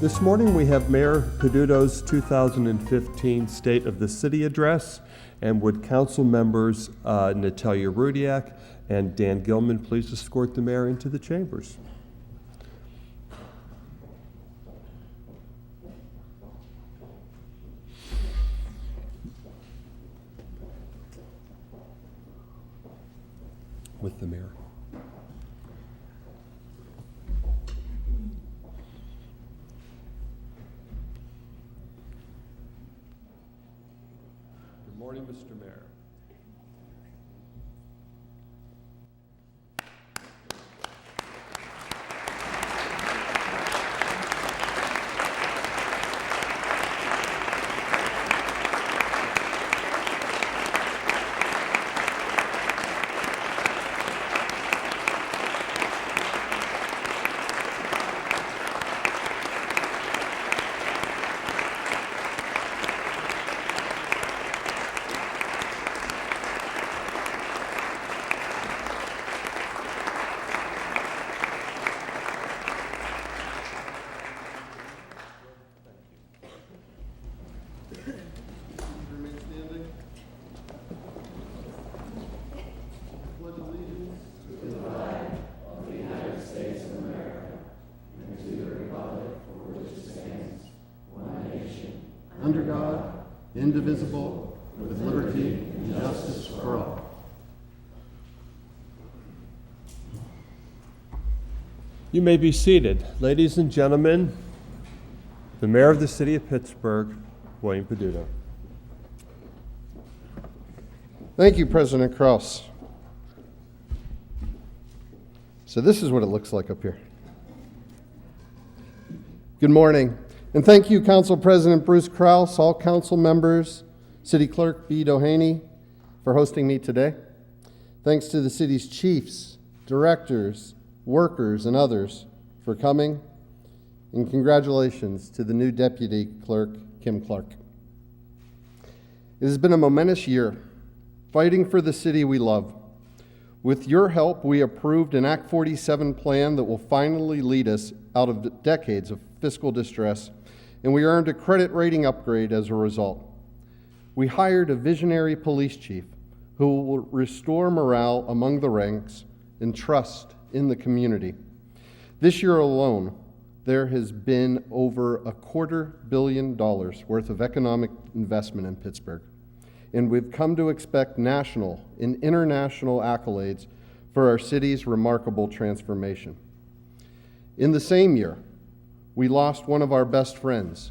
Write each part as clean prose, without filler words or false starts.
This morning we have Mayor Peduto's 2015 State of the City Address, and would council members Natalia Rudiak and Dan Gilman please escort the mayor into the chambers. With the mayor. Good morning, Mr. Mayor. Under God, indivisible, with liberty and justice for all. You may be seated. Ladies and gentlemen, the Mayor of the City of Pittsburgh, William Peduto. Thank you, President Krause. So this is what it looks like up here. Good morning. And thank you, Council President Bruce Krause, all council members, City Clerk B. Doheny, for hosting me today. Thanks to the city's chiefs, directors, workers, and others for coming. And congratulations to the new Deputy Clerk, Kim Clark. It has been a momentous year, fighting for the city we love. With your help, we approved an Act 47 plan that will finally lead us out of decades of fiscal distress, and we earned a credit rating upgrade as a result. We hired a visionary police chief who will restore morale among the ranks and trust in the community. This year alone, there has been over $250 million worth of economic investment in Pittsburgh, and we've come to expect national and international accolades for our city's remarkable transformation. In the same year, we lost one of our best friends,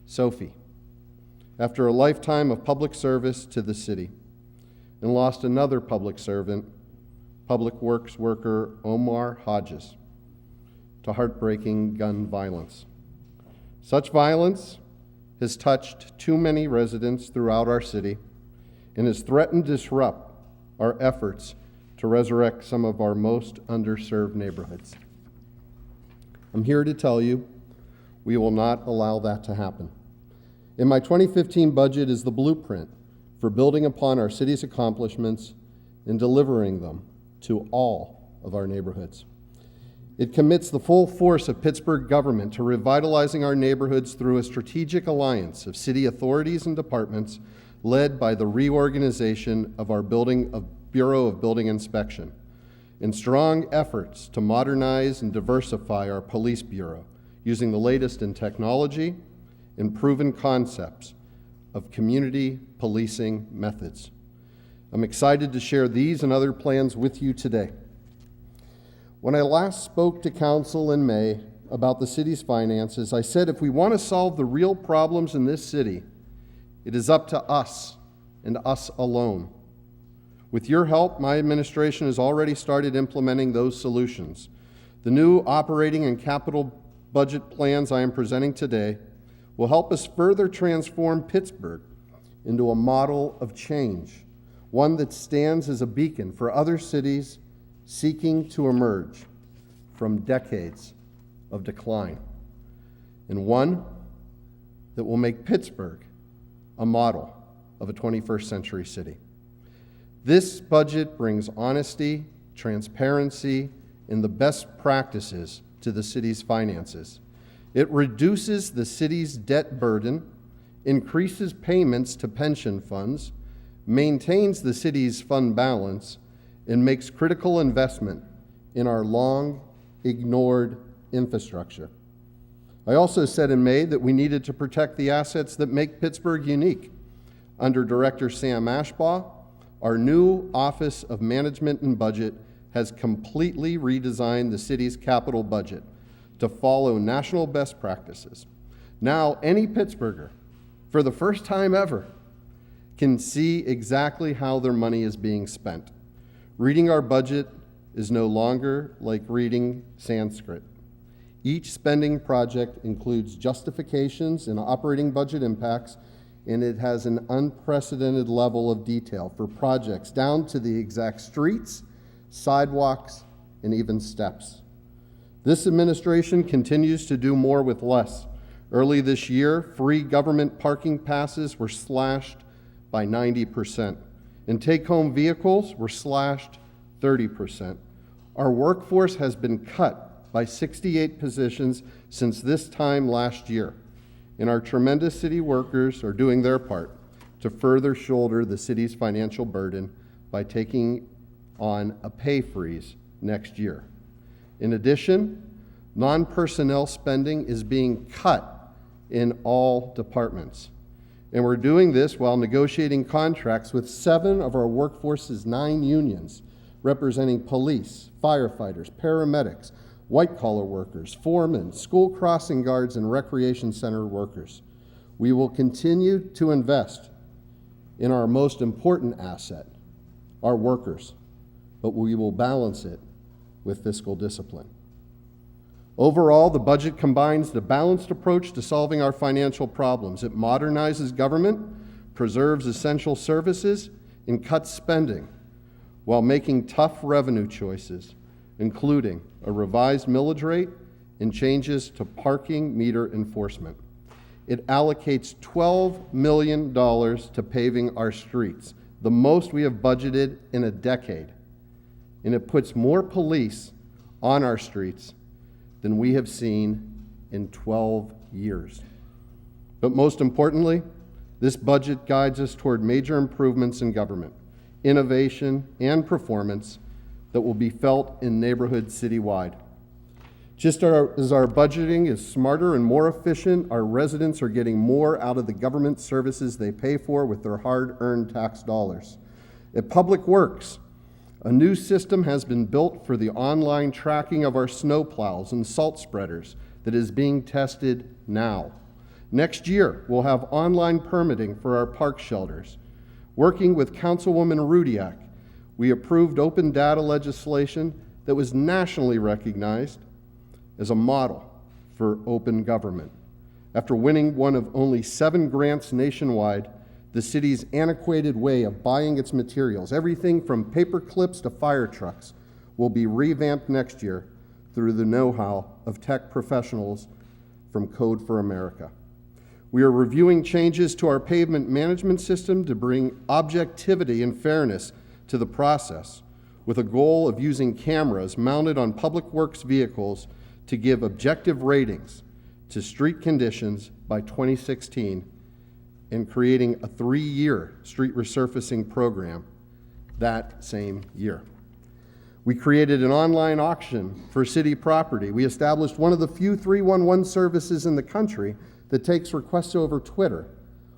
Sophie, after a lifetime of public service to the city, and lost another public servant, public works worker Omar Hodges, to heartbreaking gun violence. Such violence has touched too many residents throughout our city and has threatened to disrupt our efforts to resurrect some of our most underserved neighborhoods. I'm here to tell you we will not allow that to happen. In my 2015 budget is the blueprint for building upon our city's accomplishments and delivering them to all of our neighborhoods. It commits the full force of Pittsburgh government to revitalizing our neighborhoods through a strategic alliance of city authorities and departments led by the reorganization of our Bureau of Building Inspection, and strong efforts to modernize and diversify our police bureau using the latest in technology and proven concepts of community policing methods. I'm excited to share these and other plans with you today. When I last spoke to council in May about the city's finances, I said if we want to solve the real problems in this city, it is up to us and us alone. With your help, my administration has already started implementing those solutions. The new operating and capital budget plans I am presenting today will help us further transform Pittsburgh into a model of change, one that stands as a beacon for other cities seeking to emerge from decades of decline, and one that will make Pittsburgh a model of a 21st century city. This budget brings honesty, transparency, and the best practices to the city's finances. It reduces the city's debt burden, increases payments to pension funds, maintains the city's fund balance, and makes critical investment in our long-ignored infrastructure. I also said in May that we needed to protect the assets that make Pittsburgh unique. Under Director Sam Ashbaugh, our new Office of Management and Budget has completely redesigned the city's capital budget to follow national best practices. Now, any Pittsburgher, for the first time ever, can see exactly how their money is being spent. Reading our budget is no longer like reading Sanskrit. Each spending project includes justifications and operating budget impacts, and it has an unprecedented level of detail for projects down to the exact streets, sidewalks, and even steps. This administration continues to do more with less. Early this year, free government parking passes were slashed by 90%, and take-home vehicles were slashed 30%. Our workforce has been cut by 68 positions since this time last year, and our tremendous city workers are doing their part to further shoulder the city's financial burden by taking on a pay freeze next year. In addition, non-personnel spending is being cut in all departments, and we're doing this while negotiating contracts with 7 of our workforce's 9 unions, representing police, firefighters, paramedics, white-collar workers, foremen, school crossing guards, and recreation center workers. We will continue to invest in our most important asset, our workers, but we will balance it with fiscal discipline. Overall, the budget combines the balanced approach to solving our financial problems. It modernizes government, preserves essential services, and cuts spending, while making tough revenue choices, including a revised millage rate and changes to parking meter enforcement. It allocates $12 million to paving our streets, the most we have budgeted in a decade. And it puts more police on our streets than we have seen in 12 years. But most importantly, this budget guides us toward major improvements in government, innovation, and performance that will be felt in neighborhoods citywide. Just as our budgeting is smarter and more efficient, our residents are getting more out of the government services they pay for with their hard-earned tax dollars. At Public Works, a new system has been built for the online tracking of our snowplows and salt spreaders that is being tested now. Next year, we'll have online permitting for our park shelters. Working with Councilwoman Rudiak, we approved open data legislation that was nationally recognized as a model for open government. After winning one of only 7 grants nationwide, the city's antiquated way of buying its materials, everything from paper clips to fire trucks, will be revamped next year through the know-how of tech professionals from Code for America. We are reviewing changes to our pavement management system to bring objectivity and fairness to the process, with a goal of using cameras mounted on Public Works vehicles to give objective ratings to street conditions by 2016, and creating a 3-year street resurfacing program that same year. We created an online auction for city property. We established one of the few 311 services in the country that takes requests over Twitter,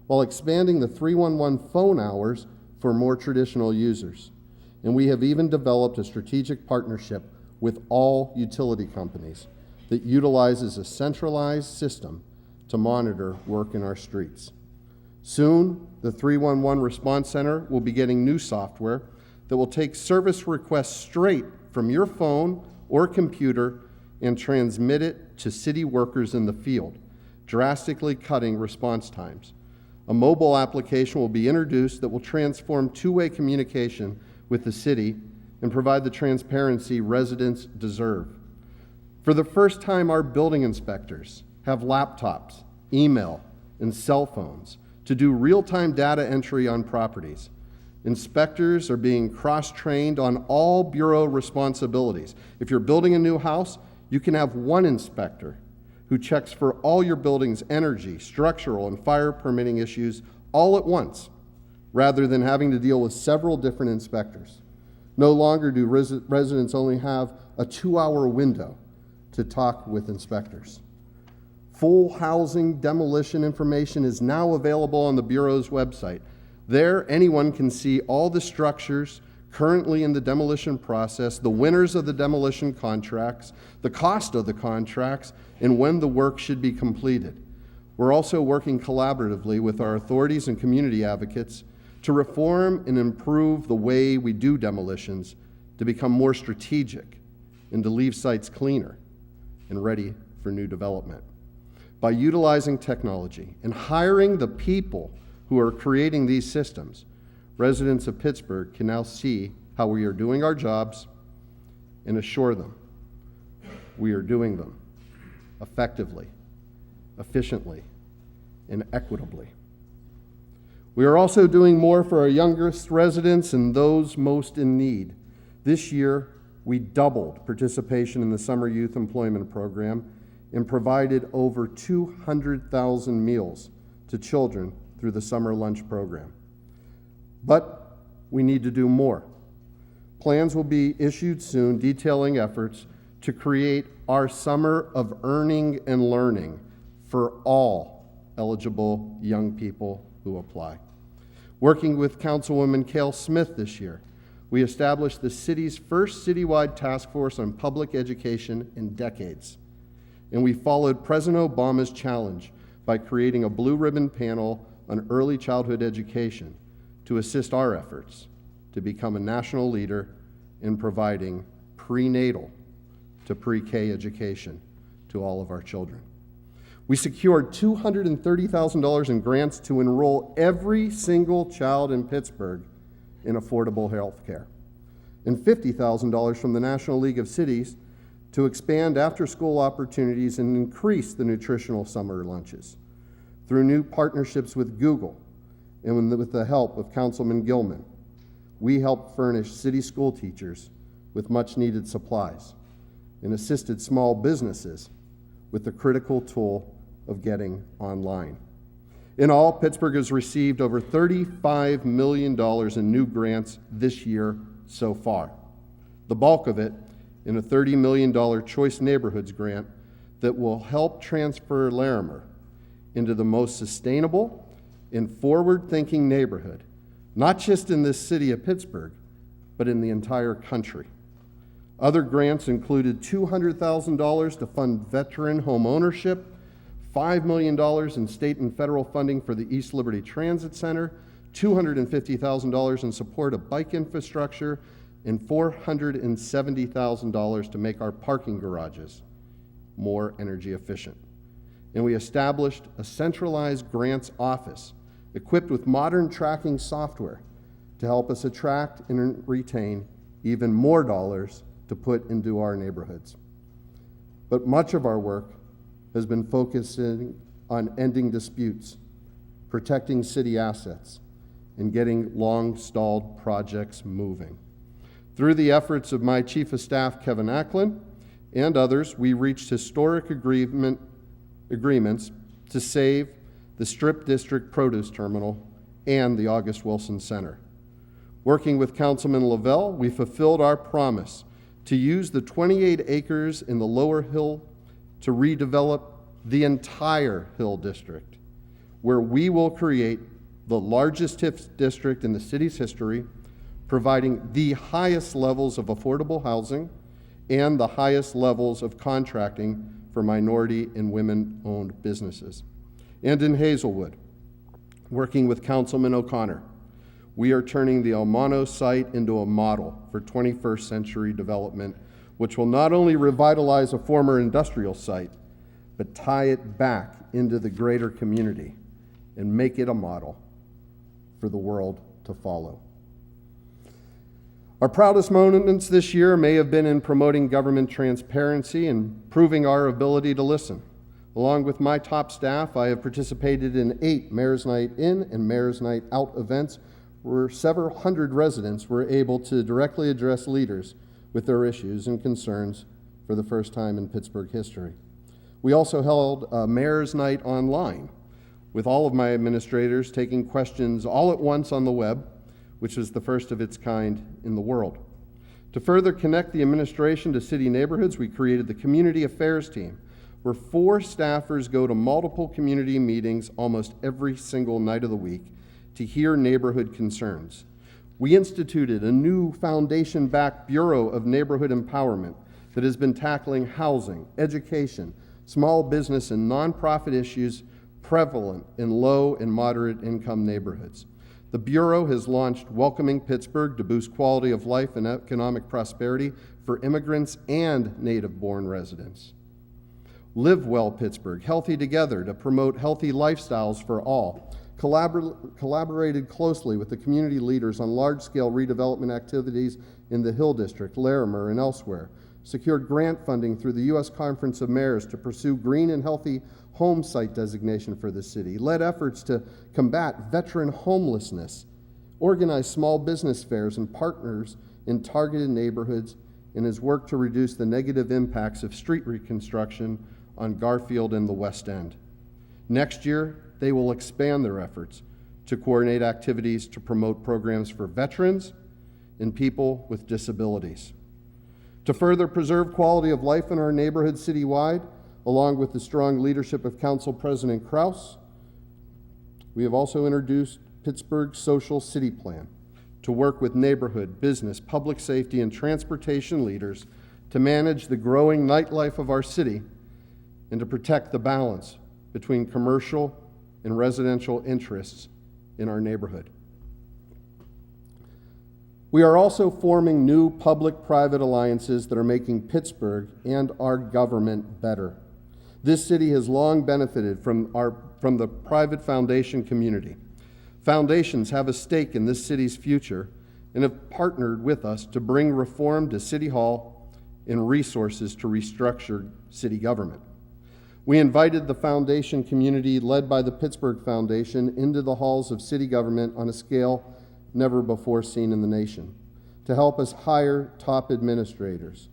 while expanding the 311 phone hours for more traditional users. And we have even developed a strategic partnership with all utility companies that utilizes a centralized system to monitor work in our streets. Soon, the 311 Response Center will be getting new software that will take service requests straight from your phone or computer and transmit it to city workers in the field, drastically cutting response times. A mobile application will be introduced that will transform two-way communication with the city and provide the transparency residents deserve. For the first time, our building inspectors have laptops, email, and cell phones to do real-time data entry on properties. Inspectors are being cross-trained on all bureau responsibilities. If you're building a new house, you can have one inspector who checks for all your building's energy, structural, and fire permitting issues all at once, rather than having to deal with several different inspectors. No longer do residents only have a 2-hour window to talk with inspectors. Full housing demolition information is now available on the Bureau's website. There, anyone can see all the structures currently in the demolition process, the winners of the demolition contracts, the cost of the contracts, and when the work should be completed. We're also working collaboratively with our authorities and community advocates to reform and improve the way we do demolitions to become more strategic and to leave sites cleaner and ready for new development. By utilizing technology and hiring the people who are creating these systems, residents of Pittsburgh can now see how we are doing our jobs and assure them we are doing them effectively, efficiently, and equitably. We are also doing more for our youngest residents and those most in need. This year, we doubled participation in the Summer Youth Employment Program and provided over 200,000 meals to children through the Summer Lunch Program. But we need to do more. Plans will be issued soon detailing efforts to create our Summer of Earning and Learning for all eligible young people who apply. Working with Councilwoman Cale Smith this year, we established the city's first citywide task force on public education in decades. And we followed President Obama's challenge by creating a blue ribbon panel on early childhood education to assist our efforts to become a national leader in providing prenatal to pre-K education to all of our children. We secured $230,000 in grants to enroll every single child in Pittsburgh in affordable health care, and $50,000 from the National League of Cities to expand after-school opportunities and increase the nutritional summer lunches. Through new partnerships with Google and with the help of Councilman Gilman, we helped furnish city school teachers with much-needed supplies and assisted small businesses with the critical tool of getting online. In all, Pittsburgh has received over $35 million in new grants this year so far, the bulk of it in a $30 million Choice Neighborhoods grant that will help transfer Larimer into the most sustainable and forward-thinking neighborhood, not just in this city of Pittsburgh, but in the entire country. Other grants included $200,000 to fund veteran home ownership, $5 million in state and federal funding for the East Liberty Transit Center, $250,000 in support of bike infrastructure, and $470,000 to make our parking garages more energy efficient. And we established a centralized grants office equipped with modern tracking software to help us attract and retain even more dollars to put into our neighborhoods. But much of our work has been focusing on ending disputes, protecting city assets, and getting long-stalled projects moving. Through the efforts of my Chief of Staff, Kevin Acklin, and others, we reached historic agreements to save the Strip District Produce Terminal and the August Wilson Center. Working with Councilman Lavelle, we fulfilled our promise to use the 28 acres in the Lower Hill to redevelop the entire Hill District, where we will create the largest TIF district in the city's history, providing the highest levels of affordable housing and the highest levels of contracting for minority and women-owned businesses. And in Hazelwood, working with Councilman O'Connor, we are turning the Almano site into a model for 21st century development, which will not only revitalize a former industrial site, but tie it back into the greater community and make it a model for the world to follow. Our proudest moments this year may have been in promoting government transparency and proving our ability to listen. Along with my top staff, I have participated in 8 Mayor's Night In and Mayor's Night Out events where several hundred residents were able to directly address leaders with their issues and concerns for the first time in Pittsburgh history. We also held a Mayor's Night online, with all of my administrators taking questions all at once on the web, which was the first of its kind in the world. To further connect the administration to city neighborhoods, we created the Community Affairs Team, where 4 staffers go to multiple community meetings almost every single night of the week to hear neighborhood concerns. We instituted a new foundation-backed Bureau of Neighborhood Empowerment that has been tackling housing, education, small business, and nonprofit issues prevalent in low and moderate income neighborhoods. The Bureau has launched Welcoming Pittsburgh to boost quality of life and economic prosperity for immigrants and native-born residents. Live Well Pittsburgh, Healthy Together to promote healthy lifestyles for all. Collaborated closely with the community leaders on large-scale redevelopment activities in the Hill District, Larimer, and elsewhere. Secured grant funding through the U.S. Conference of Mayors to pursue green and healthy home site designation for the city. Led efforts to combat veteran homelessness. Organized small business fairs and partners in targeted neighborhoods, and has worked to reduce the negative impacts of street reconstruction on Garfield and the West End. Next year, they will expand their efforts to coordinate activities to promote programs for veterans and people with disabilities. To further preserve quality of life in our neighborhood citywide, along with the strong leadership of Council President Kraus, we have also introduced Pittsburgh's Social City Plan to work with neighborhood, business, public safety, and transportation leaders to manage the growing nightlife of our city and to protect the balance between commercial and residential interests in our neighborhood. We are also forming new public-private alliances that are making Pittsburgh and our government better. This city has long benefited from the private foundation community. Foundations have a stake in this city's future and have partnered with us to bring reform to City Hall and resources to restructure city government. We invited the foundation community, led by the Pittsburgh Foundation, into the halls of city government on a scale never before seen in the nation, to help us hire top administrators,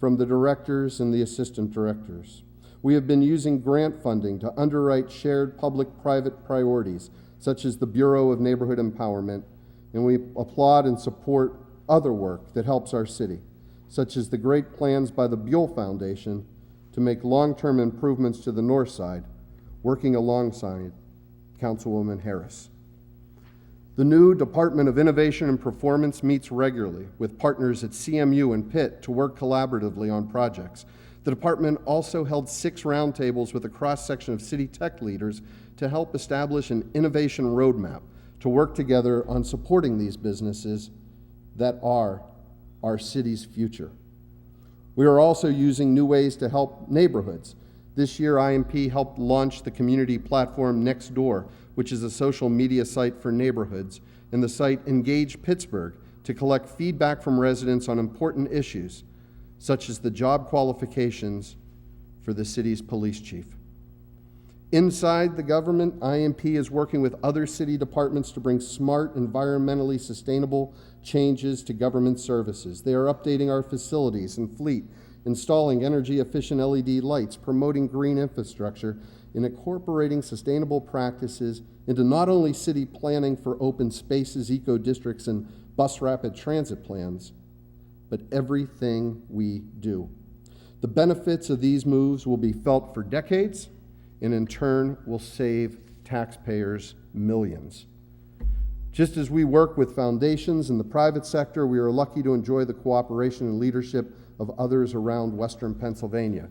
from the directors and the assistant directors. We have been using grant funding to underwrite shared public-private priorities, such as the Bureau of Neighborhood Empowerment, and we applaud and support other work that helps our city, such as the great plans by the Buell Foundation to make long-term improvements to the north side, working alongside Councilwoman Harris. The new Department of Innovation and Performance meets regularly with partners at CMU and Pitt to work collaboratively on projects. The department also held 6 roundtables with a cross-section of city tech leaders to help establish an innovation roadmap to work together on supporting these businesses that are our city's future. We are also using new ways to help neighborhoods. This year, IMP helped launch the community platform Nextdoor, which is a social media site for neighborhoods, and the site Engage Pittsburgh to collect feedback from residents on important issues, such as the job qualifications for the city's police chief. Inside the government, IMP is working with other city departments to bring smart, environmentally sustainable changes to government services. They are updating our facilities and fleet, installing energy-efficient LED lights, promoting green infrastructure, and incorporating sustainable practices into not only city planning for open spaces, eco-districts, and bus rapid transit plans, but everything we do. The benefits of these moves will be felt for decades, and in turn will save taxpayers millions. Just as we work with foundations in the private sector, we are lucky to enjoy the cooperation and leadership of others around Western Pennsylvania.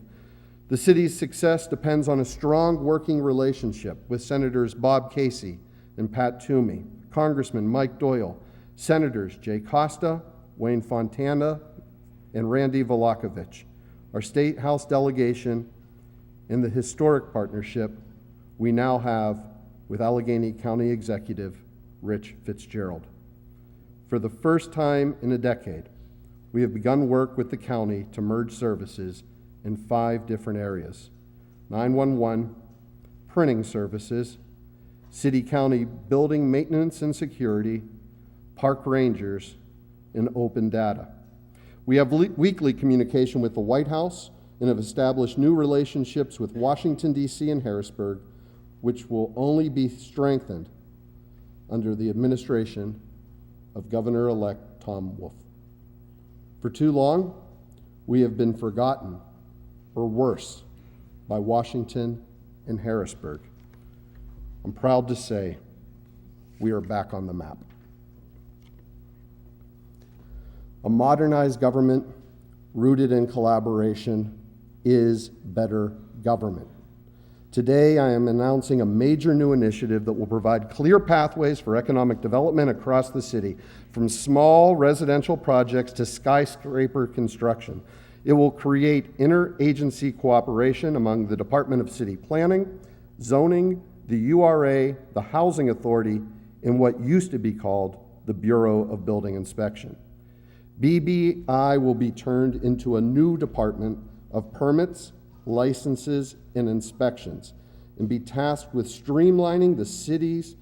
The city's success depends on a strong working relationship with Senators Bob Casey and Pat Toomey, Congressman Mike Doyle, Senators Jay Costa, Wayne Fontana, and Randy Volakovich, our State House delegation, and the historic partnership we now have with Allegheny County Executive Rich Fitzgerald. For the first time in a decade, we have begun work with the county to merge services in 5 different areas: 911, printing services, city-county building maintenance and security, park rangers, and open data. We have weekly communication with the White House and have established new relationships with Washington, D.C. and Harrisburg, which will only be strengthened under the administration of Governor-elect Tom Wolf. For too long, we have been forgotten, or worse, by Washington and Harrisburg. I'm proud to say we are back on the map. A modernized government rooted in collaboration is better government. Today, I am announcing a major new initiative that will provide clear pathways for economic development across the city, from small residential projects to skyscraper construction. It will create interagency cooperation among the Department of City Planning, Zoning, the URA, the Housing Authority, and what used to be called the Bureau of Building Inspection. BBI will be turned into a new department of permits, licenses, and inspections, and be tasked with streamlining the city's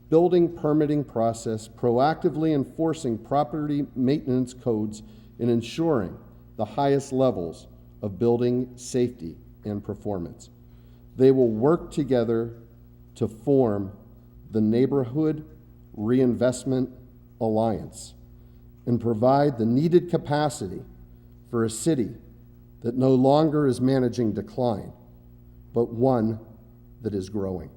building permitting process, proactively enforcing property maintenance codes, and ensuring the highest levels of building safety and performance. They will work together to form the Neighborhood Reinvestment Alliance and provide the needed capacity for a city that no longer is managing decline, but one that is growing.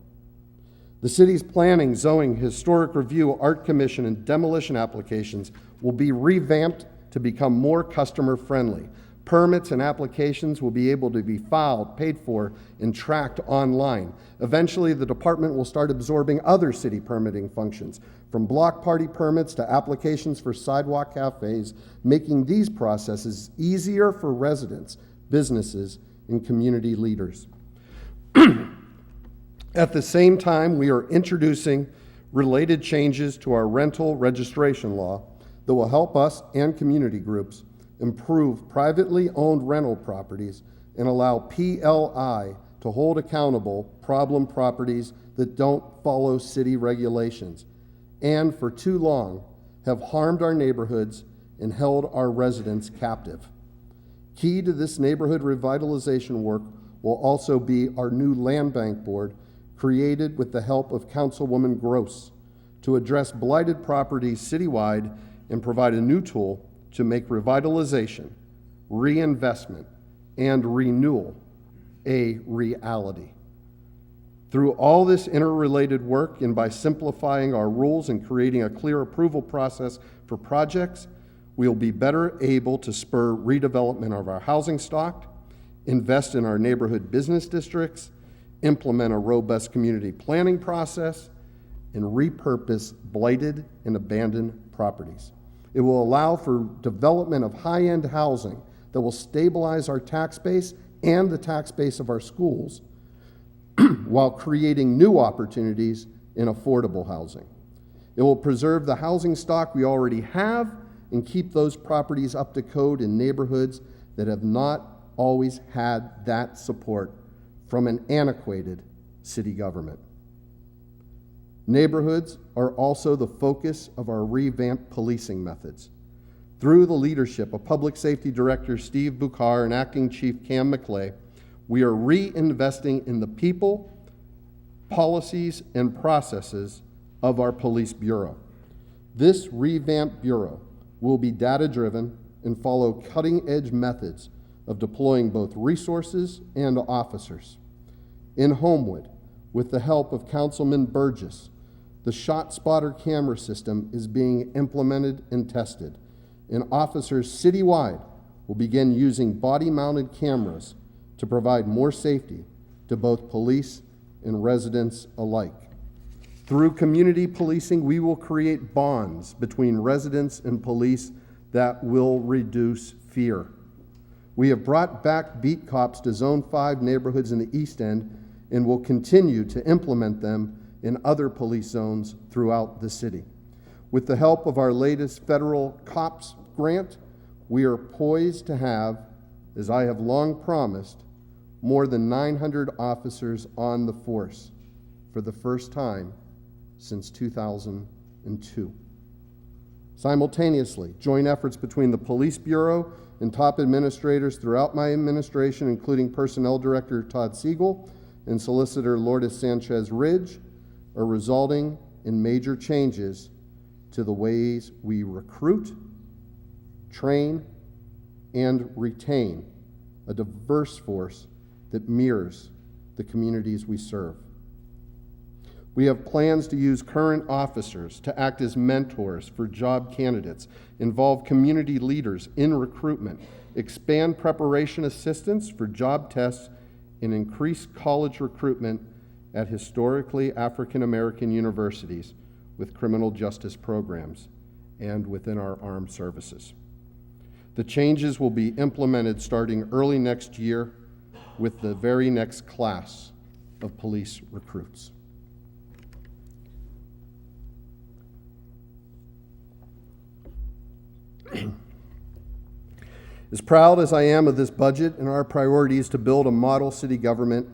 The city's planning, zoning, historic review, art commission, and demolition applications will be revamped to become more customer-friendly. Permits and applications will be able to be filed, paid for, and tracked online. Eventually, the department will start absorbing other city permitting functions, from block party permits to applications for sidewalk cafes, making these processes easier for residents, businesses, and community leaders. At the same time, we are introducing related changes to our rental registration law that will help us and community groups improve privately owned rental properties and allow PLI to hold accountable problem properties that don't follow city regulations and for too long have harmed our neighborhoods and held our residents captive. Key to this neighborhood revitalization work will also be our new land bank board, created with the help of Councilwoman Gross, to address blighted properties citywide and provide a new tool to make revitalization, reinvestment, and renewal a reality. Through all this interrelated work and by simplifying our rules and creating a clear approval process for projects, we'll be better able to spur redevelopment of our housing stock, invest in our neighborhood business districts, implement a robust community planning process, and repurpose blighted and abandoned properties. It will allow for development of high-end housing that will stabilize our tax base and the tax base of our schools while creating new opportunities in affordable housing. It will preserve the housing stock we already have and keep those properties up to code in neighborhoods that have not always had that support from an antiquated city government. Neighborhoods are also the focus of our revamped policing methods. Through the leadership of Public Safety Director Steve Buchar and Acting Chief Cam McClay, we are reinvesting in the people, policies, and processes of our police bureau. This revamped bureau will be data-driven and follow cutting-edge methods of deploying both resources and officers. In Homewood, with the help of Councilman Burgess, the ShotSpotter camera system is being implemented and tested, and officers citywide will begin using body-mounted cameras to provide more safety to both police and residents alike. Through community policing, we will create bonds between residents and police that will reduce fear. We have brought back beat cops to Zone 5 neighborhoods in the East End and will continue to implement them in other police zones throughout the city. With the help of our latest federal COPS grant, we are poised to have, as I have long promised, more than 900 officers on the force for the first time since 2002. Simultaneously, joint efforts between the Police Bureau and top administrators throughout my administration, including Personnel Director Todd Siegel and Solicitor Lourdes Sanchez Ridge, are resulting in major changes to the ways we recruit, train, and retain a diverse force that mirrors the communities we serve. We have plans to use current officers to act as mentors for job candidates, involve community leaders in recruitment, expand preparation assistance for job tests, and increase college recruitment at historically African American universities with criminal justice programs and within our armed services. The changes will be implemented starting early next year with the very next class of police recruits. As proud as I am of this budget and our priorities to build a model city government,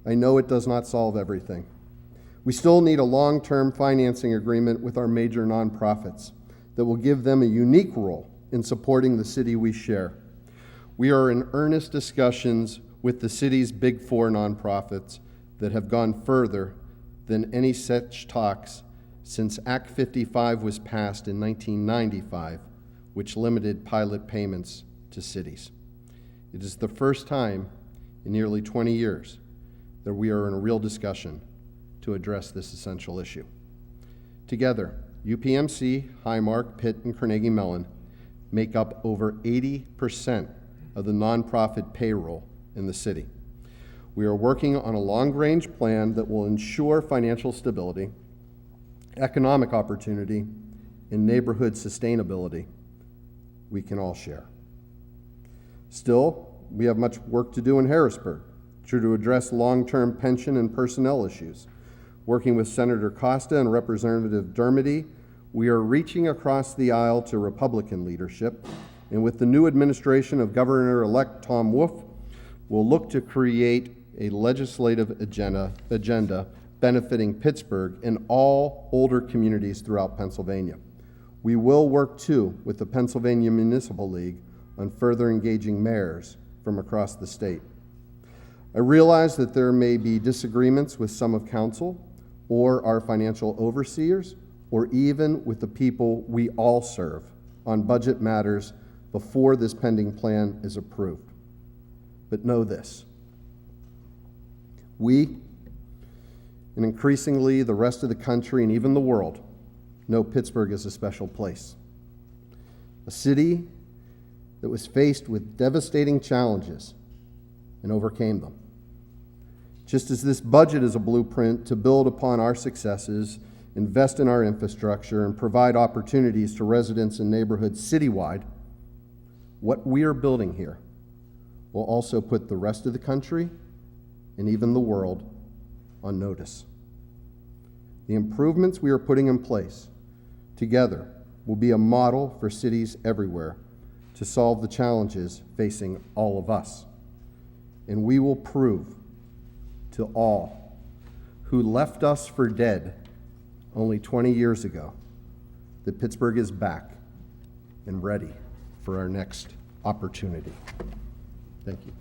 I know it does not solve everything. We still need a long-term financing agreement with our major nonprofits that will give them a unique role in supporting the city we share. We are in earnest discussions with the city's big four nonprofits that have gone further than any such talks since Act 55 was passed in 1995, which limited pilot payments to cities. It is the first time in nearly 20 years that we are in a real discussion to address this essential issue. Together, UPMC, Highmark, Pitt, and Carnegie Mellon make up over 80% of the nonprofit payroll in the city. We are working on a long-range plan that will ensure financial stability, economic opportunity, and neighborhood sustainability we can all share. Still, we have much work to do in Harrisburg to address long-term pension and personnel issues. Working with Senator Costa and Representative Dermody, we are reaching across the aisle to Republican leadership, and with the new administration of Governor-elect Tom Wolf, we'll look to create a legislative agenda benefiting Pittsburgh and all older communities throughout Pennsylvania. We will work, too, with the Pennsylvania Municipal League on further engaging mayors from across the state. I realize that there may be disagreements with some of council or our financial overseers, or even with the people we all serve on budget matters before this pending plan is approved. But know this: we, and increasingly the rest of the country and even the world, know Pittsburgh is a special place. A city that was faced with devastating challenges and overcame them. Just as this budget is a blueprint to build upon our successes, invest in our infrastructure, and provide opportunities to residents and neighborhoods citywide, what we are building here will also put the rest of the country and even the world on notice. The improvements we are putting in place together will be a model for cities everywhere to solve the challenges facing all of us. And we will prove to all who left us for dead only 20 years ago that Pittsburgh is back and ready for our next opportunity. Thank you.